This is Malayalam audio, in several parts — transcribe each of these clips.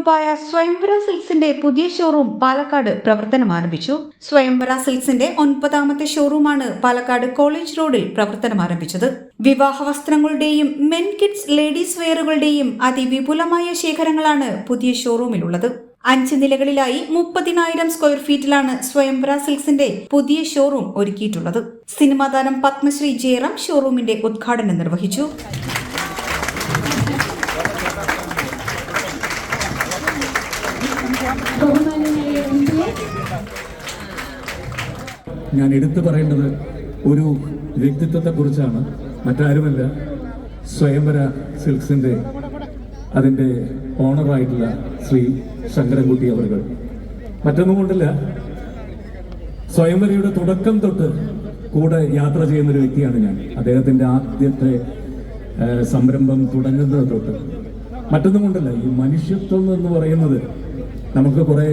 ഗ്രൂപ്പായ സ്വയംവര സിൽക്സിന്റെ പുതിയ ഷോറൂം പാലക്കാട് പ്രവർത്തനം ആരംഭിച്ചു. സ്വയംവര സിൽക്സിന്റെ 9ാമത്തെ ഷോറൂമാണ് പാലക്കാട് കോളേജ് റോഡിൽ പ്രവർത്തനം ആരംഭിച്ചത്. വിവാഹ വസ്ത്രങ്ങളുടെയും മെൻ കിഡ്സ് ലേഡീസ് വെയറുകളുടെയും അതിവിപുലമായ ശേഖരങ്ങളാണ് പുതിയ ഷോറൂമിലുള്ളത്. 5 നിലകളിലായി 30,000 സ്ക്വയർ ഫീറ്റിലാണ് സ്വയംവര സിൽക്സിന്റെ പുതിയ ഷോറൂം ഒരുക്കിയിട്ടുള്ളത്. സിനിമാ താരം പത്മശ്രീ ജയറാം ഷോറൂമിന്റെ ഉദ്ഘാടനം നിർവഹിച്ചു. ഞാൻ എടുത്തു പറയേണ്ടത് ഒരു വ്യക്തിത്വത്തെക്കുറിച്ചാണ്. മറ്റാരുമല്ല, സ്വയംവര സിൽക്സിന്റെ അതിൻ്റെ ഓണറായിട്ടുള്ള ശ്രീ ശങ്കരൻകുട്ടി അവർ. മറ്റൊന്നും കൊണ്ടില്ല, സ്വയംവരയുടെ തുടക്കം തൊട്ട് കൂടെ യാത്ര ചെയ്യുന്നൊരു വ്യക്തിയാണ് ഞാൻ. അദ്ദേഹത്തിൻ്റെ ആദ്യത്തെ സംരംഭം തുടങ്ങുന്നത് തൊട്ട്. മറ്റൊന്നും കൊണ്ടല്ല, ഈ മനുഷ്യത്വം എന്ന് പറയുന്നത് നമുക്ക് കുറേ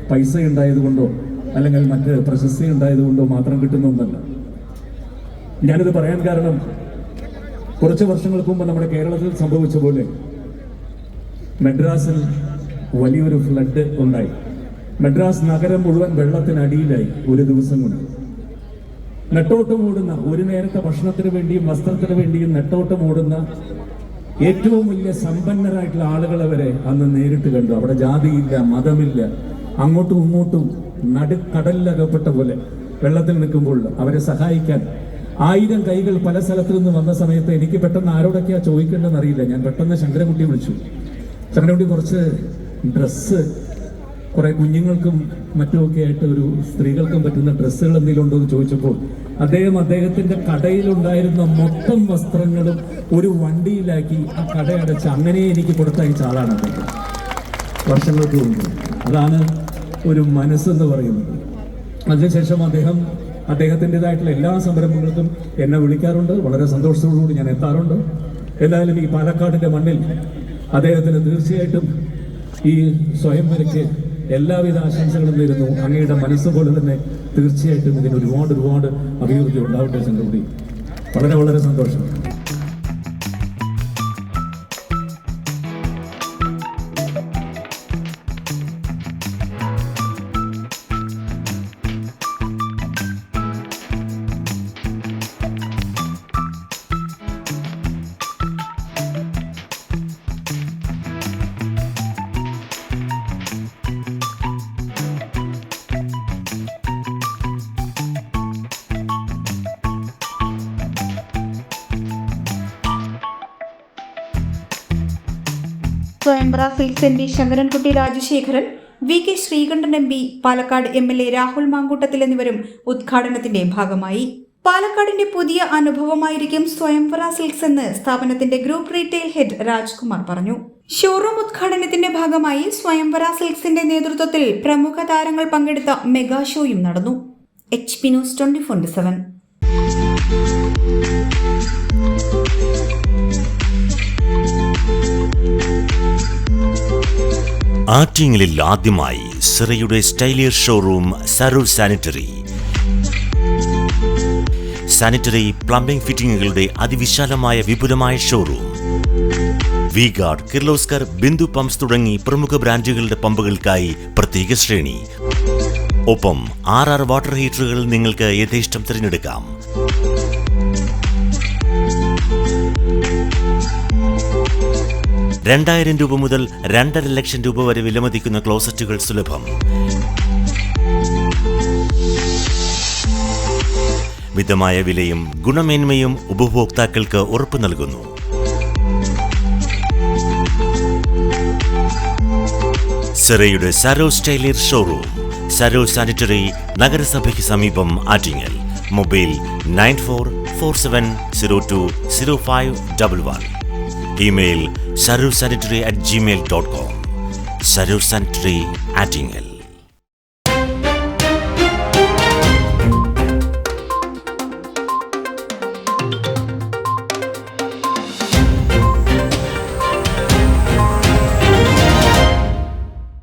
പൈസ ഉണ്ടായതുകൊണ്ടോ അല്ലെങ്കിൽ മറ്റ് പ്രശസ്തി ഉണ്ടായതുകൊണ്ടോ മാത്രം കിട്ടുന്ന ഒന്നല്ല. ഞാനിത് പറയാൻ കാരണം, കുറച്ച് വർഷങ്ങൾക്ക് മുമ്പ് നമ്മുടെ കേരളത്തിൽ സംഭവിച്ച പോലെ മദ്രാസിൽ വലിയൊരു ഫ്ലഡ് ഉണ്ടായി. മദ്രാസ് നഗരം മുഴുവൻ വെള്ളത്തിനടിയിലായി ഒരു ദിവസം കൊണ്ട്. നെട്ടോട്ടം ഓടുന്ന, ഒരു നേരത്തെ ഭക്ഷണത്തിന് വേണ്ടിയും വസ്ത്രത്തിന് വേണ്ടിയും നെട്ടോട്ടം ഓടുന്ന ഏറ്റവും വലിയ സമ്പന്നരായിട്ടുള്ള ആളുകളെ വരെ അന്ന് നേരിട്ട് കണ്ടു. അവിടെ ജാതിയില്ല, മതമില്ല. അങ്ങോട്ടും ഇങ്ങോട്ടും നടുക്കടലിലകപ്പെട്ട പോലെ വെള്ളത്തിൽ നിൽക്കുമ്പോൾ അവരെ സഹായിക്കാൻ 1000 കൈകൾ പല സ്ഥലത്തു നിന്ന് വന്ന സമയത്ത് എനിക്ക് പെട്ടെന്ന് ആരോടൊക്കെയാ ചോദിക്കേണ്ടതെന്ന് അറിയില്ല. ഞാൻ പെട്ടെന്ന് ശങ്കരൻകുട്ടി വിളിച്ചു. ശങ്കരൻകുട്ടി കുറച്ച് ഡ്രസ്സ്, കുറെ കുഞ്ഞുങ്ങൾക്കും മറ്റുമൊക്കെ ആയിട്ട് ഒരു സ്ത്രീകൾക്കും പറ്റുന്ന ഡ്രസ്സുകൾ എന്തെങ്കിലും ഉണ്ടോ എന്ന് ചോദിച്ചപ്പോൾ അദ്ദേഹത്തിന്റെ കടയിലുണ്ടായിരുന്ന മൊത്തം വസ്ത്രങ്ങളും ഒരു വണ്ടിയിലാക്കി ആ കട അടച്ച് അങ്ങനെ എനിക്ക് കൊടുത്തയച്ച ആളാണ് അദ്ദേഹം, വർഷങ്ങൾക്ക് മുമ്പ്. അതാണ് ഒരു മനസ്സെന്ന് പറയുന്നത്. അതിനുശേഷം അദ്ദേഹത്തിൻ്റെതായിട്ടുള്ള എല്ലാ സംരംഭങ്ങൾക്കും എന്നെ വിളിക്കാറുണ്ട്. വളരെ സന്തോഷത്തോടുകൂടി ഞാൻ എത്താറുണ്ട്. എന്തായാലും ഈ പാലക്കാടിൻ്റെ മണ്ണിൽ അദ്ദേഹത്തിന് തീർച്ചയായിട്ടും ഈ സ്വയംവരയ്ക്ക് എല്ലാവിധ ആശംസകളും നേരുന്നു. അങ്ങയുടെ മനസ്സുപോലെ തന്നെ തീർച്ചയായിട്ടും ഇതിന് ഒരുപാട് അഭിവൃദ്ധി ഉണ്ടാവട്ടെ ശങ്കരൻകുട്ടി. വളരെ വളരെ സന്തോഷം. Swayamvara silks MP Shankarankutty Rajasekharan, VK Sreekandan MP, Palakkad MLA Rahul Mamkootathil എന്നിവരും ഉദ്ഘാടനത്തിന്റെ ഭാഗമായി. പാലക്കാടിന്റെ പുതിയ അനുഭവമായിരിക്കും സ്വയംവര സിൽക്സ് എന്ന് സ്ഥാപനത്തിന്റെ ഗ്രൂപ്പ് റീറ്റെയിൽ ഹെഡ് രാജ്കുമാർ പറഞ്ഞു. ഷോറൂം ഉദ്ഘാടനത്തിന്റെ ഭാഗമായി സ്വയംവര സിൽക്സിന്റെ നേതൃത്വത്തിൽ പ്രമുഖ താരങ്ങൾ പങ്കെടുത്ത മെഗാ ഷോയും നടന്നു. HP news 24/7. ആറ്റിങ്ങലിൽ ആദ്യമായി സിറയുടെ സ്റ്റൈലിയർ ഷോറൂം സരൂർ സാനിറ്ററി പ്ലംബിംഗ് ഫിറ്റിംഗുകളുടെ അതിവിശാലമായ വിപുലമായ ഷോറൂം. വി-ഗാർഡ്, കിർലോസ്കർ, ബിന്ദു പമ്പ്സ് തുടങ്ങി പ്രമുഖ ബ്രാൻഡുകളുടെ പമ്പുകൾക്കായി പ്രത്യേക ശ്രേണി. ഒപ്പം 6 വാട്ടർ ഹീറ്ററുകൾ നിങ്ങൾക്ക് യഥേഷ്ടം തിരഞ്ഞെടുക്കാം. ₹2,000 മുതൽ 2.5 ലക്ഷം വരെ വിലമതിക്കുന്ന ക്ലോസറ്റുകൾ സുലഭം. മിതമായ വിലയും ഗുണമേന്മയും ഉപഭോക്താക്കൾക്ക് ഉറപ്പു നൽകുന്നു. സിറയുടെ സരോ സ്റ്റൈലിയർ ഷോറൂം, സരോ സാനിറ്ററി, നഗരസഭയ്ക്ക് സമീപം, Attingal. Mobile 9447020511. Email sarursanitary@gmail.com. Sarur Sanitary, Attingal.